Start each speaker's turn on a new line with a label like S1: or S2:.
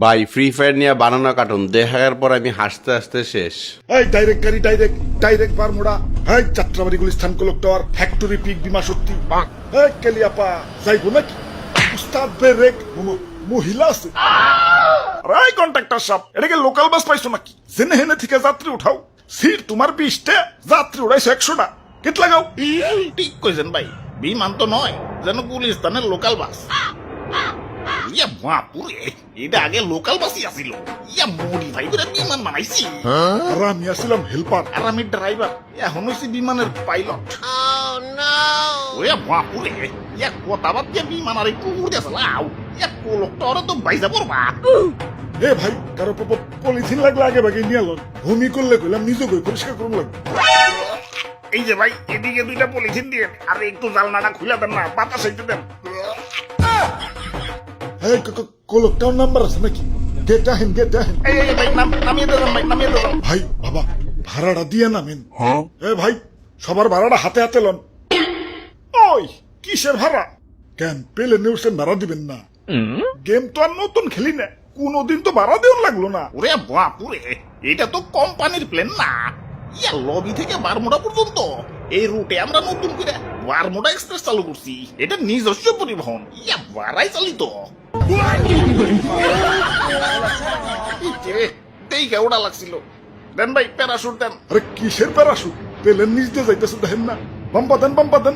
S1: ভাই free fire নিয়ে বানানো কার্টুন দেখার পর আমি হাসতে হাসতে শেষ।
S2: এই ডাইরেক্ট গাড়ি ডাইরেক্ট বারমুডা। এই যাত্রাবাড়ি গুলিস্তান কলক টাওয়ার ফ্যাক্টরি পিক বিমা শক্তি। এই কেলিয়াপা যাইবো নাকি? উস্তাদ ব্রেক মহিলা আছে। রাই কন্ট্রাক্টর সাহেব, এটাকে লোকাল বাস পাইছো নাকি? জেনে হেনে থেকে যাত্রী উঠাও। সিট তোমার 20টা, যাত্রী উড়াইছো 100টা। কেট লাগাও।
S3: ঠিক কইছেন ভাই, বিমান তো নয়, যেন গুলিস্তানের লোকাল বাস। ইয়া বাপুরে, এটা আগে লোকাল বাসই আসিল। ইয়া মডিফাই করে বিমান বানাইছি।
S2: আর আমি আসছিলাম হেল্পার।
S3: আর আমি ড্রাইভার, এখন হইছি বিমানের পাইলট। ওয়া বাপুরে, ইয়া কথাবাদ দিয়ে বিমান আর একটু উড়তে চালাও। ইয়া কোলকটা তো বাইজা পড়বা।
S2: এ ভাই, কারো পলিথিন লাগলে আগে ভাগে নিয়ে এলো। ভূমি করলে কইলাম নিজে কই পরিষ্কার করুন লাগবে।
S3: এই যে ভাই, এদিকে 2টা পলিথিন দিয়ে আর একটু জালনাটা খুলে দেন না, বাতাস হইতে দেন।
S2: এই কলকটার নাম্বার আছে নাকি? গেট আহেন।
S3: এই ভাই, নামিয়ে দেন ভাই, নামিয়ে দেন।
S2: ভাই বাবা, ভাড়াটা দিয়ে নামেন। এ ভাই, সবার ভাড়াটা হাতে হাতে লন। ওই কিসের ভাড়া? কেন পেলে নিউসেন ভাড়া দিবেন না? গেম তো আর নতুন খেলি না, কোনদিন তো ভাড়া দেওয়ার লাগলো না।
S3: ওরে বাপুরে, এটা তো কোম্পানির প্লেন না। ইয়া লবি থেকে বারমুডা পর্যন্ত এই রুটে আমরা নতুন করে বারমুডা এক্সপ্রেস চালু করছি। এটা নিজস্ব পরিবহন, ইয়া ভাড়াই চালিত। দেখে ওটা লাগছিল। দেন ভাই, প্যারাশুট দেন।
S2: আরে কিসের প্যারাশুট? পেলেন নিচ দিয়ে যাইতেছে দেখেন না? বাম্পা দেন।